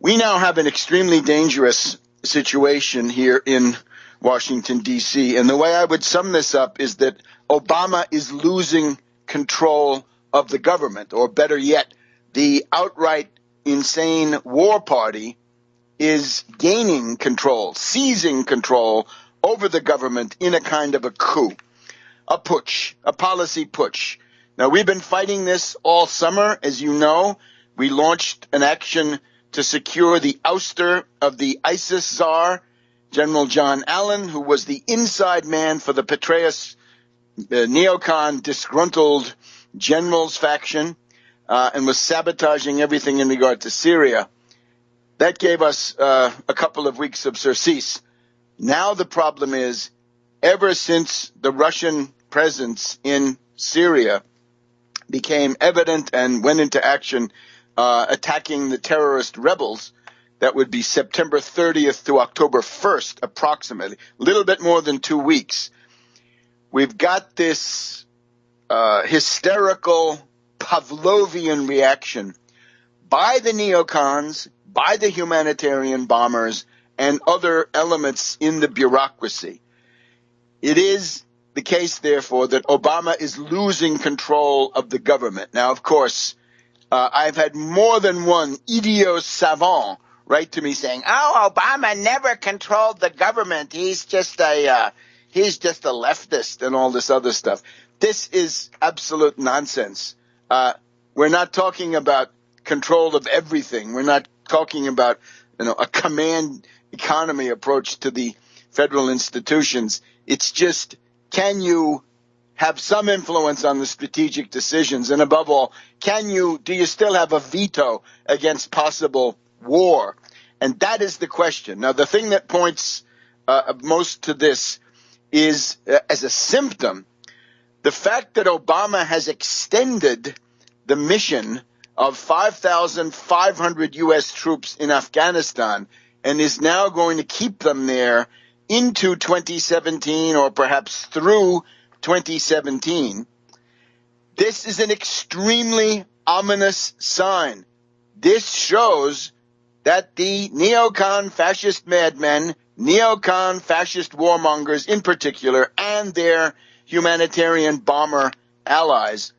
We now have an extremely dangerous situation here in Washington, D.C. And the way I would sum this up is that Obama is losing control of the government, or better yet, the outright insane war party is gaining control, seizing control over the government in a kind of a coup, a putsch, a policy putsch. Now, we've been fighting this all summer. As you know, we launched an action to secure the ouster of the ISIS czar, General John Allen, who was the inside man for the Petraeus neocon disgruntled generals faction and was sabotaging everything in regard to Syria. That gave us a couple of weeks of surcease. Now the problem is, ever since the Russian presence in Syria became evident and went into action attacking the terrorist rebels, that would be September 30th to October 1st, approximately, a little bit more than 2 weeks. We've got this hysterical Pavlovian reaction by the neocons, by the humanitarian bombers, and other elements in the bureaucracy. It is the case, therefore, that Obama is losing control of the government. Now, of course, I've had more than one idiot savant write to me saying, "Oh, Obama never controlled the government. He's just a leftist," and all this other stuff. This is absolute nonsense. We're not talking about control of everything. We're not talking about, a command economy approach to the federal institutions. It's just, can you have some influence on the strategic decisions? And above all, do you still have a veto against possible war? And that is the question. Now, the thing that points most to this is, as a symptom, the fact that Obama has extended the mission of 5,500 U.S. troops in Afghanistan and is now going to keep them there into 2017 or perhaps through 2017. This is an extremely ominous sign. This shows that the neocon fascist madmen, neocon fascist warmongers in particular, and their humanitarian bomber allies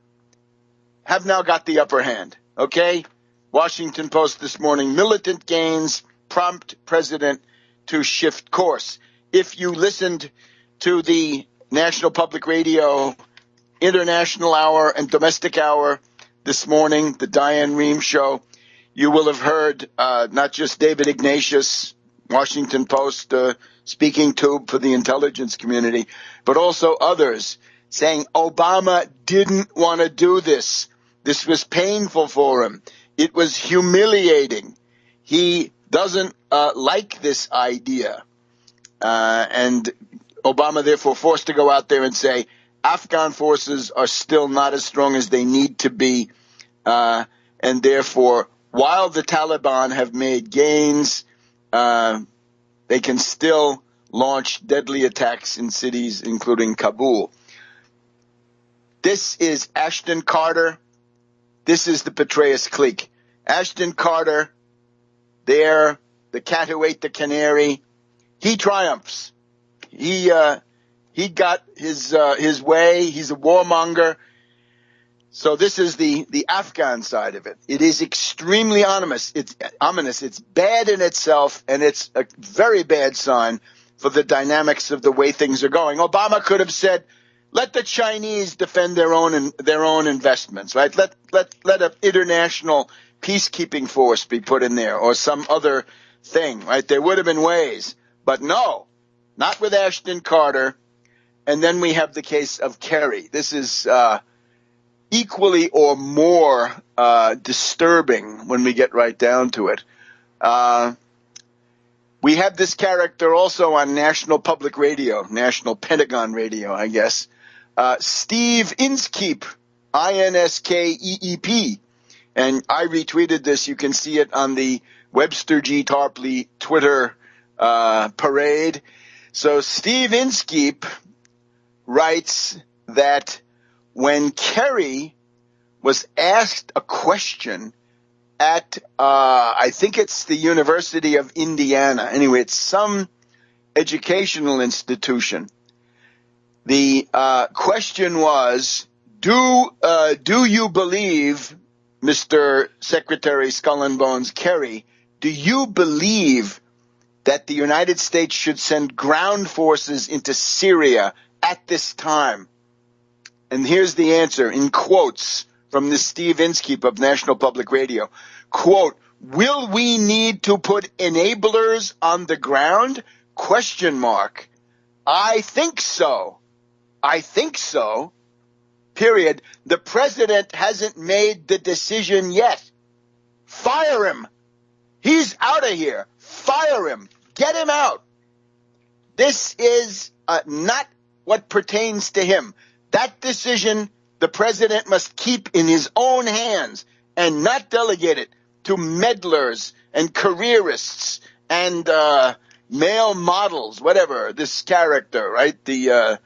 have now got the upper hand. Okay? Washington Post this morning, militant gains prompt president to shift course. If you listened to the National Public Radio International Hour and Domestic Hour this morning, the Diane Rehm show, you will have heard not just David Ignatius, Washington Post speaking tube for the intelligence community, but also others saying Obama didn't want to do this. This was painful for him. It was humiliating. He doesn't like this idea. And Obama, therefore, forced to go out there and say, Afghan forces are still not as strong as they need to be. And therefore, while the Taliban have made gains, they can still launch deadly attacks in cities, including Kabul. This is Ashton Carter. This is the Petraeus clique. Ashton Carter, there, the cat who ate the canary, he triumphs. He got his way. He's a warmonger. So this is the Afghan side of it. It is extremely ominous. It's ominous. It's bad in itself, and it's a very bad sign for the dynamics of the way things are going. Obama could have said, let the Chinese defend their own investments, right? Let an international peacekeeping force be put in there, or some other thing, right? There would have been ways, but no, not with Ashton Carter. And then we have the case of Kerry. This is equally or more disturbing when we get right down to it. We have this character also on National Public Radio, National Pentagon Radio, I guess. Steve Inskeep, Inskeep. And I retweeted this. You can see it on the Webster G. Tarpley Twitter parade. So Steve Inskeep writes that when Kerry was asked a question at, I think it's the University of Indiana. Anyway, it's some educational institution. The question was, do you believe, Mr. Secretary Skull and Bones Kerry, do you believe that the United States should send ground forces into Syria at this time? And here's the answer in quotes from the Steve Inskeep of National Public Radio. Quote, will we need to put enablers on the ground? Question mark. I think so. I think so. Period. The president hasn't made the decision yet. Fire him. He's out of here. Fire him. Get him out. This is not what pertains to him. That decision the president must keep in his own hands and not delegate it to meddlers and careerists and male models, whatever, this character, right? The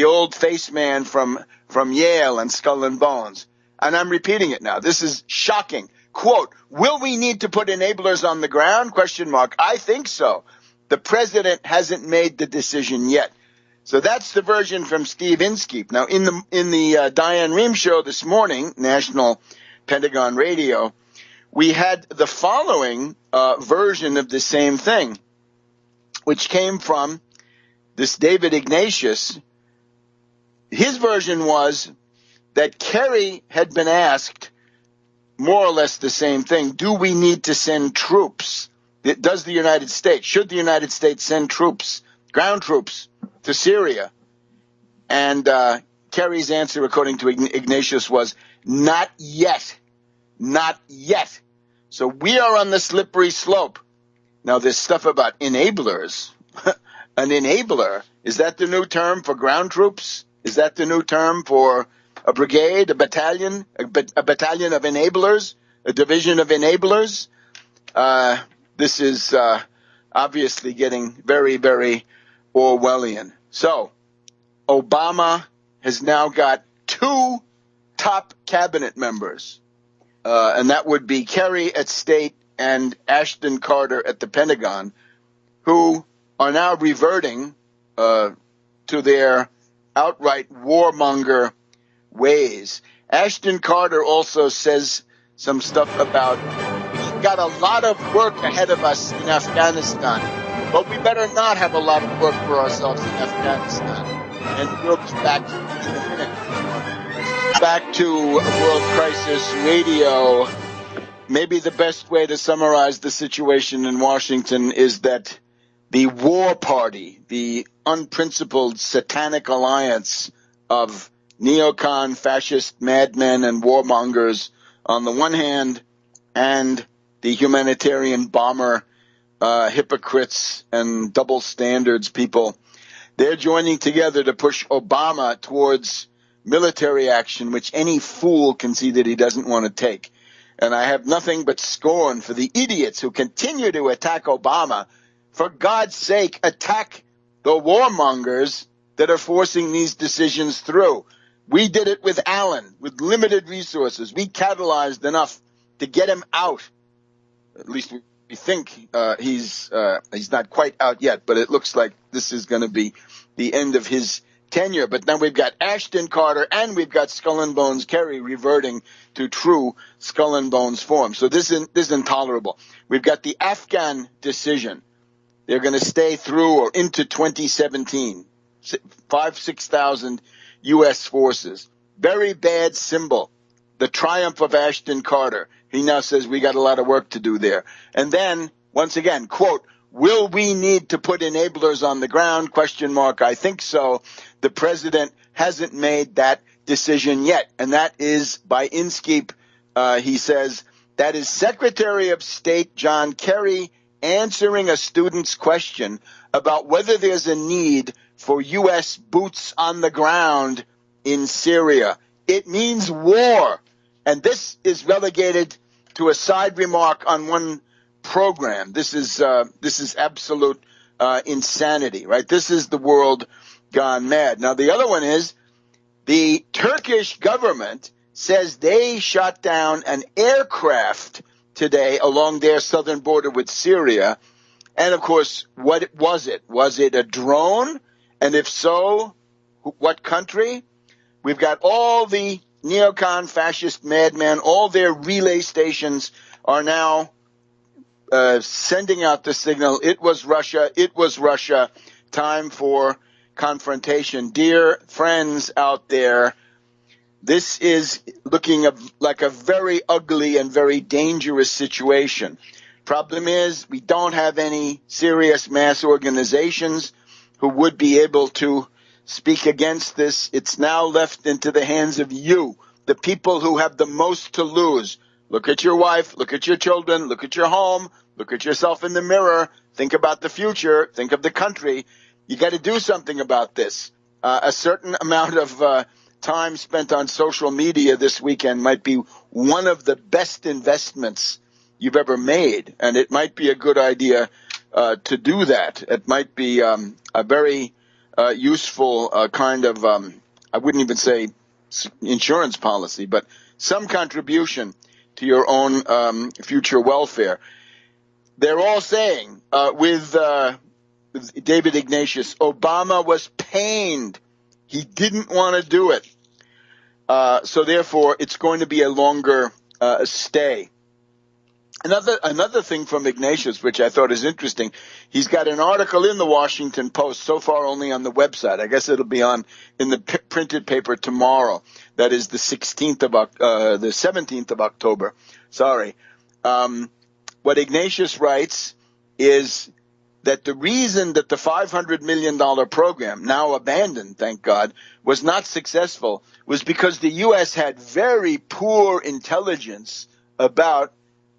old face man from Yale and Skull and Bones. And I'm repeating it now. This is shocking. Quote, will we need to put enablers on the ground? Question mark. I think so. The president hasn't made the decision yet. So that's the version from Steve Inskeep. Now, in the Diane Rehm show this morning, National Pentagon Radio, we had the following version of the same thing, which came from this David Ignatius. His version was that Kerry had been asked more or less the same thing. Do we need to send troops? Does the United States, should the United States send troops, ground troops, to Syria? And Kerry's answer, according to Ignatius, was not yet. Not yet. So we are on the slippery slope. Now, this stuff about enablers. An enabler, is that the new term for ground troops? Is that the new term for a brigade, a battalion, a battalion of enablers, a division of enablers? This is obviously getting very, very Orwellian. So, Obama has now got 2 top cabinet members, and that would be Kerry at State and Ashton Carter at the Pentagon, who are now reverting to their outright warmonger ways. Ashton Carter also says some stuff about we've got a lot of work ahead of us in Afghanistan, but we better not have a lot of work for ourselves in Afghanistan. And we'll be back in a minute. Back to World Crisis Radio. Maybe the best way to summarize the situation in Washington is that the war party, the unprincipled satanic alliance of neocon, fascist madmen and warmongers on the one hand, and the humanitarian bomber hypocrites and double standards people, they're joining together to push Obama towards military action, which any fool can see that he doesn't want to take. And I have nothing but scorn for the idiots who continue to attack Obama. For God's sake, attack the warmongers that are forcing these decisions through. We did it with Allen, with limited resources. We catalyzed enough to get him out. At least we think he's not quite out yet, but it looks like this is going to be the end of his tenure. But now we've got Ashton Carter and we've got Skull and Bones Kerry reverting to true Skull and Bones form. So this is intolerable. We've got the Afghan decision. They're going to stay through or into 2017. 6,000 U.S. forces. Very bad symbol. The triumph of Ashton Carter. He now says we got a lot of work to do there. And then, once again, quote, will we need to put enablers on the ground? Question mark. I think so. The president hasn't made that decision yet. And that is by Inskeep. He says that is Secretary of State John Kerry answering a student's question about whether there's a need for U.S. boots on the ground in Syria. It means war. And this is relegated to a side remark on one program. This is absolute insanity, right? This is the world gone mad. Now, the other one is the Turkish government says they shot down an aircraft today along their southern border with Syria. And, of course, what was it? Was it a drone? And if so, what country? We've got all the neocon fascist madmen, all their relay stations are now sending out the signal, it was Russia, time for confrontation. Dear friends out there, this is looking like a very ugly and very dangerous situation. Problem is, we don't have any serious mass organizations who would be able to speak against this. It's now left into the hands of you, the people who have the most to lose. Look at your wife, look at your children, look at your home, look at yourself in the mirror, think about the future, think of the country. You got to do something about this. A certain amount of time spent on social media this weekend might be one of the best investments you've ever made, and it might be a good idea to do that. It might be a very useful kind of, I wouldn't even say insurance policy, but some contribution to your own future welfare. They're all saying with David Ignatius, Obama was pained. He didn't want to do it. So therefore, it's going to be a longer stay. Another thing from Ignatius, which I thought is interesting, he's got an article in the Washington Post, so far only on the website. I guess it'll be in the printed paper tomorrow. That is the 17th of October. Sorry. What Ignatius writes is that the reason that the $500 million program, now abandoned, thank God, was not successful was because the U.S. had very poor intelligence about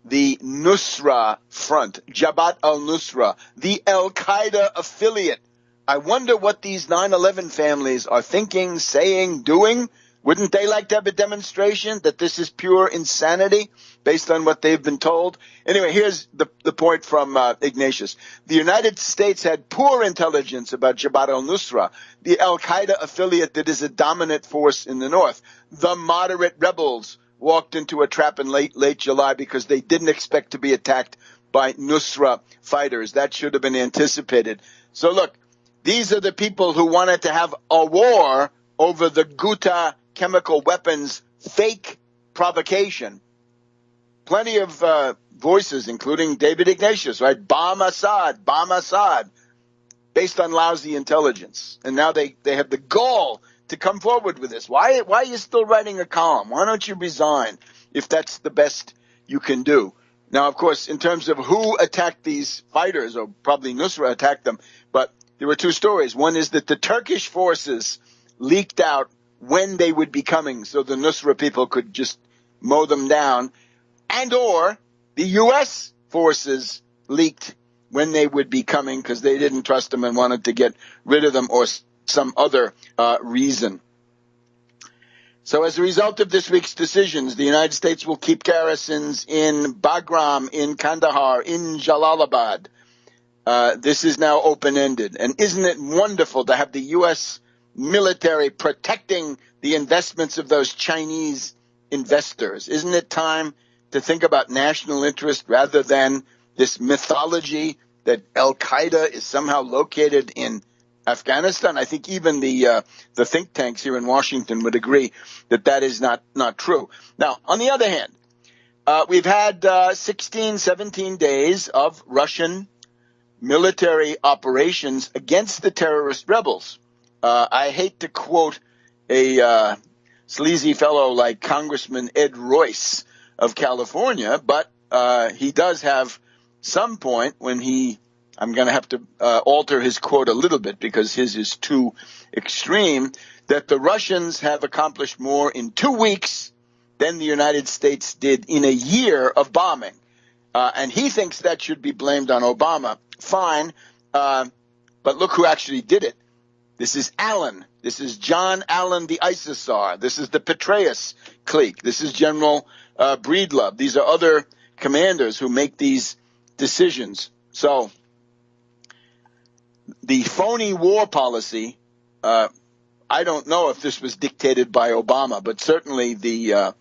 the Nusra Front, Jabhat al-Nusra, the al-Qaeda affiliate. I wonder what these 9/11 families are thinking, saying, doing. Wouldn't they like to have a demonstration that this is pure insanity based on what they've been told? Anyway, here's the point from Ignatius. The United States had poor intelligence about Jabhat al-Nusra, the al-Qaeda affiliate that is a dominant force in the north. The moderate rebels walked into a trap in late July because they didn't expect to be attacked by Nusra fighters. That should have been anticipated. So look, these are the people who wanted to have a war over the Ghouta chemical weapons fake provocation. Plenty of voices, including David Ignatius, right? Bomb Assad, based on lousy intelligence. And now they have the gall to come forward with this. Why are you still writing a column? Why don't you resign if that's the best you can do? Now, of course, in terms of who attacked these fighters, or probably Nusra attacked them, but there were two stories. One is that the Turkish forces leaked out when they would be coming so the Nusra people could just mow them down, and or the U.S. forces leaked when they would be coming because they didn't trust them and wanted to get rid of them, or some other reason. So as a result of this week's decisions, the United States will keep garrisons in Bagram, in Kandahar, in Jalalabad. This is now open-ended. And isn't it wonderful to have the U.S. military protecting the investments of those Chinese investors? Isn't it time to think about national interest rather than this mythology that Al-Qaeda is somehow located in Afghanistan? I think even the think tanks here in Washington would agree that that is not true. Now, on the other hand, we've had 16, 17 days of Russian military operations against the terrorist rebels. I hate to quote a sleazy fellow like Congressman Ed Royce of California, but he does have some point when I'm going to have to alter his quote a little bit because his is too extreme, that the Russians have accomplished more in 2 weeks than the United States did in a year of bombing. And he thinks that should be blamed on Obama. Fine. But look who actually did it. This is Allen. This is John Allen, the ISISar. This is the Petraeus clique. This is General Breedlove. These are other commanders who make these decisions. So the phony war policy, I don't know if this was dictated by Obama, but certainly the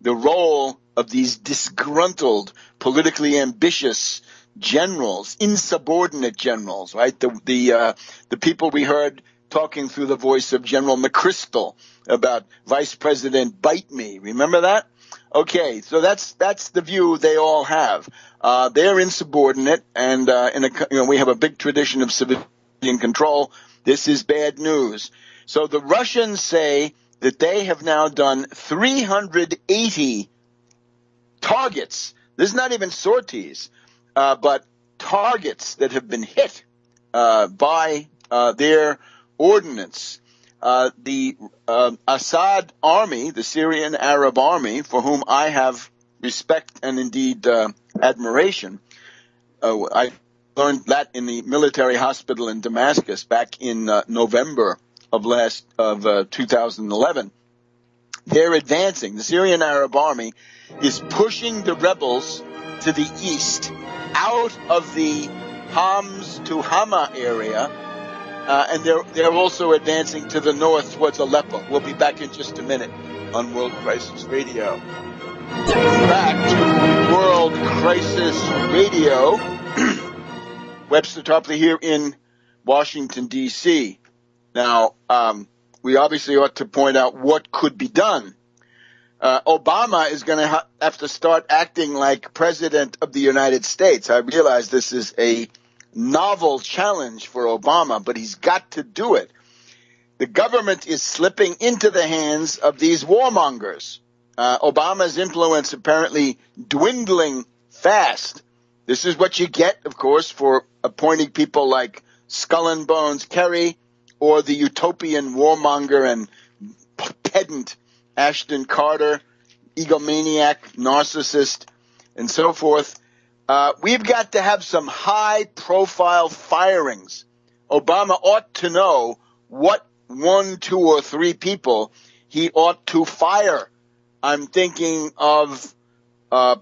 role of these disgruntled, politically ambitious generals, insubordinate generals, right? The people we heard talking through the voice of General McChrystal about Vice President Bite Me. Remember that? Okay, so that's the view they all have. They're insubordinate, and we have a big tradition of civilian control. This is bad news. So the Russians say that they have now done 380 targets. This is not even sorties, but targets that have been hit by their ordnance. The Assad army, the Syrian Arab army, for whom I have respect and indeed admiration. I learned that in the military hospital in Damascus back in November of 2011. They're advancing. The Syrian Arab army is pushing the rebels to the east, out of the Homs to Hama area, and they're also advancing to the north towards Aleppo. We'll be back in just a minute on World Crisis Radio. Back to World Crisis Radio. Webster Tarpley here in Washington, D.C. Now, we obviously ought to point out what could be done. Obama is going to have to start acting like President of the United States. I realize this is a novel challenge for Obama, but he's got to do it. The government is slipping into the hands of these warmongers. Obama's influence apparently dwindling fast. This is what you get, of course, for appointing people like Skull and Bones Kerry or the utopian warmonger and pedant Ashton Carter, egomaniac, narcissist, and so forth. We've got to have some high-profile firings. Obama ought to know what 1, 2, or 3 people he ought to fire. I'm thinking of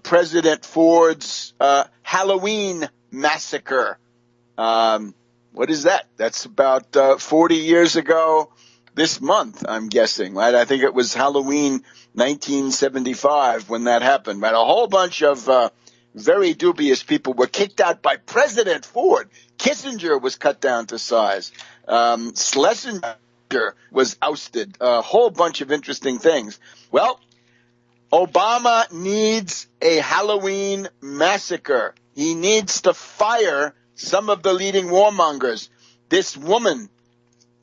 President Ford's Halloween massacre. What is that? That's about 40 years ago this month, I'm guessing, right? I think it was Halloween 1975 when that happened, right? A whole bunch of very dubious people were kicked out by President Ford. Kissinger was cut down to size. Schlesinger was ousted. A whole bunch of interesting things. Well, Obama needs a Halloween massacre. He needs to fire some of the leading warmongers. This woman,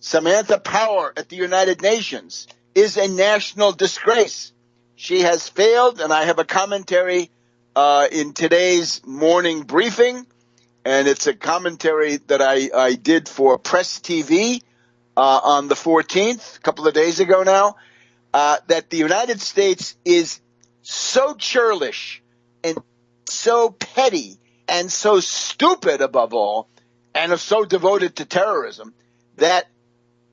Samantha Power at the United Nations, is a national disgrace. She has failed, and I have a commentary in today's morning briefing, and it's a commentary that I did for Press TV on the 14th, a couple of days ago now, that the United States is so churlish and so petty and so stupid above all, and so devoted to terrorism, that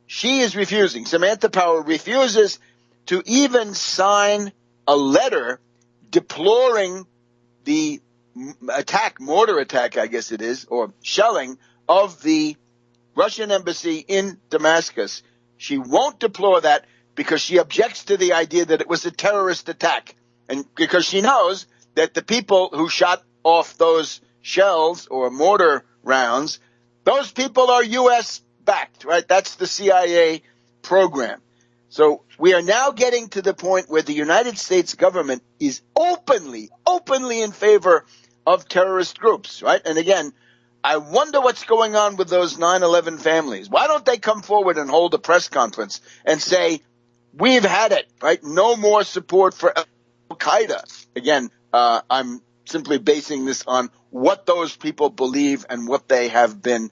she is refusing. Samantha Power refuses to even sign a letter deploring the mortar attack, I guess it is, or shelling of the Russian embassy in Damascus. She won't deplore that because she objects to the idea that it was a terrorist attack, and because she knows that the people who shot off those shells or mortar rounds, those people are U.S. backed, right? That's the CIA program. So we are now getting to the point where the United States government is openly in favor of terrorist groups, right? And again, I wonder what's going on with those 9/11 families. Why don't they come forward and hold a press conference and say, we've had it, right? No more support for Al-Qaeda. Again, I'm simply basing this on what those people believe and what they have been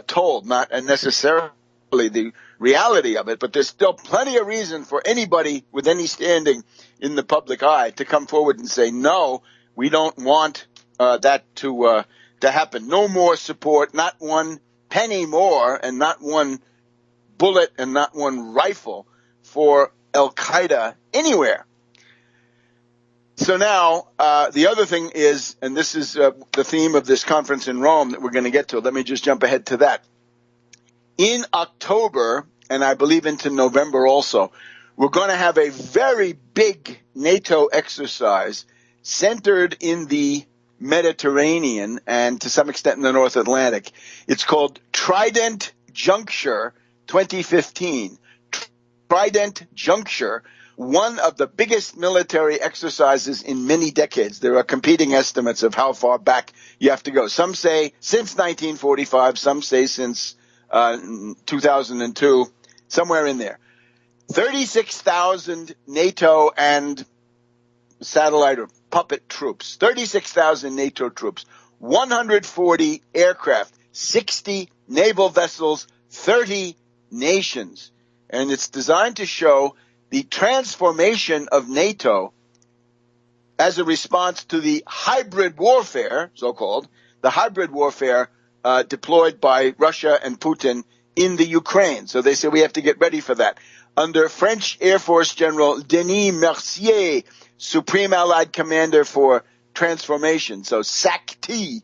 told, not necessarily the reality of it, but there's still plenty of reason for anybody with any standing in the public eye to come forward and say, no, we don't want that to happen. No more support, not one penny more, and not one bullet and not one rifle for Al-Qaeda anywhere. So now, the other thing is, and this is the theme of this conference in Rome that we're going to get to. Let me just jump ahead to that. In October, and I believe into November also, we're going to have a very big NATO exercise centered in the Mediterranean and to some extent in the North Atlantic. It's called Trident Juncture 2015. Trident Juncture, one of the biggest military exercises in many decades. There are competing estimates of how far back you have to go. Some say since 1945, some say since 2002, somewhere in there. 36,000 NATO and satellite or puppet troops, 36,000 NATO troops, 140 aircraft, 60 naval vessels, 30 nations. And it's designed to show the transformation of NATO as a response to the hybrid warfare, so-called, the hybrid warfare deployed by Russia and Putin in the Ukraine. So they say we have to get ready for that. Under French Air Force General Denis Mercier, Supreme Allied Commander for Transformation, so SAC-T,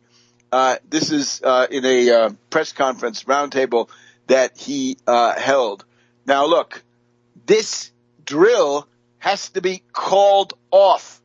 this is in a press conference roundtable that he held. Now look, this drill has to be called off.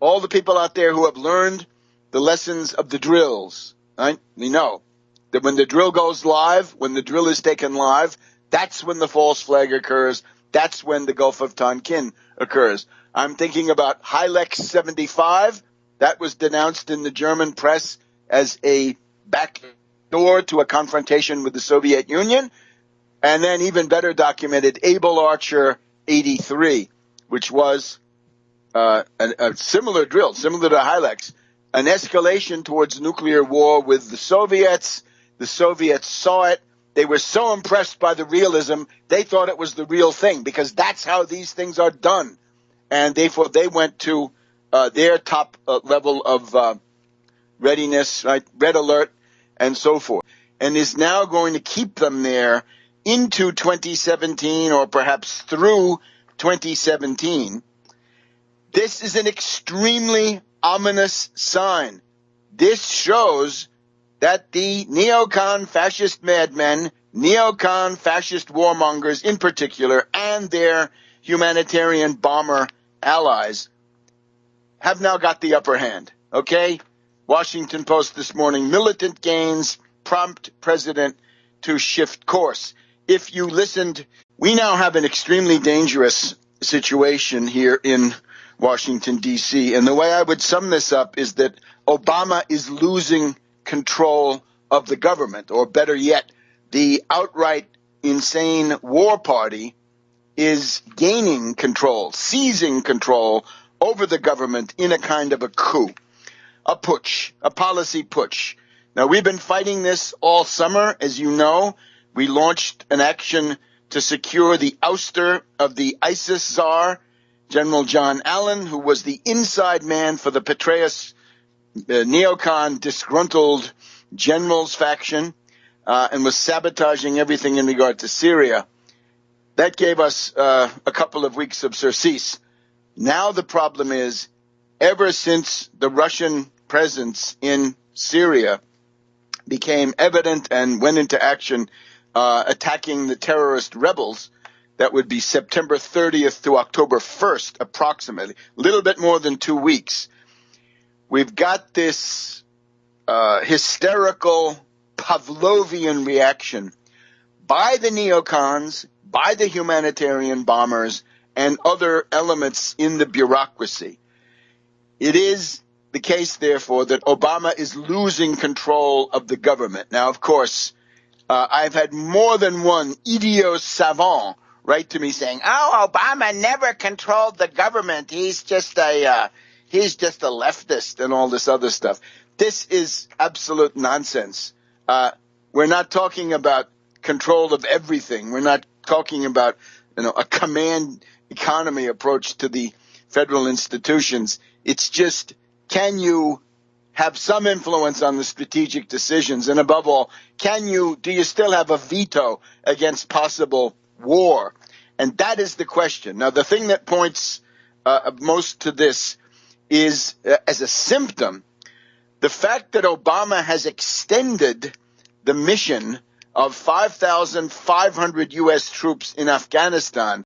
All the people out there who have learned the lessons of the drills, right? We know that when the drill goes live, when the drill is taken live, that's when the false flag occurs. That's when the Gulf of Tonkin occurs. I'm thinking about Hilex 75. That was denounced in the German press as a backdoor to a confrontation with the Soviet Union. And then even better documented, Able Archer 83, which was a similar drill, similar to Hilex, an escalation towards nuclear war with the Soviets. The Soviets saw it. They were so impressed by the realism, they thought it was the real thing because that's how these things are done. And therefore, they went to their top level of readiness, right, red alert, and so forth, and is now going to keep them there into 2017 or perhaps through 2017. This is an extremely ominous sign. This shows that the neocon fascist madmen, neocon fascist warmongers in particular, and their humanitarian bomber allies have now got the upper hand, okay? Washington Post this morning, militant gains prompt president to shift course. If you listened, we now have an extremely dangerous situation here in Washington, D.C., and the way I would sum this up is that Obama is losing control of the government, or better yet, the outright insane war party is gaining control, seizing control over the government in a kind of a coup, a putsch, a policy putsch. Now, we've been fighting this all summer, as you know. We launched an action to secure the ouster of the ISIS czar, General John Allen, who was the inside man for the Petraeus neocon disgruntled generals faction and was sabotaging everything in regard to Syria. That gave us a couple of weeks of surcease. Now the problem is, ever since the Russian presence in Syria became evident and went into action attacking the terrorist rebels, that would be September 30th to October 1st, approximately, a little bit more than 2 weeks. We've got this hysterical Pavlovian reaction by the neocons, by the humanitarian bombers, and other elements in the bureaucracy. It is the case, therefore, that Obama is losing control of the government. Now, of course, I've had more than one idiot savant write to me saying, "Oh, Obama never controlled the government. He's just a leftist," and all this other stuff. This is absolute nonsense. We're not talking about control of everything. We're not talking about, a command economy approach to the federal institutions. It's just, can you have some influence on the strategic decisions? And above all, do you still have a veto against possible war? And that is the question. Now, the thing that points most to this is, as a symptom, the fact that Obama has extended the mission of 5,500 U.S. troops in Afghanistan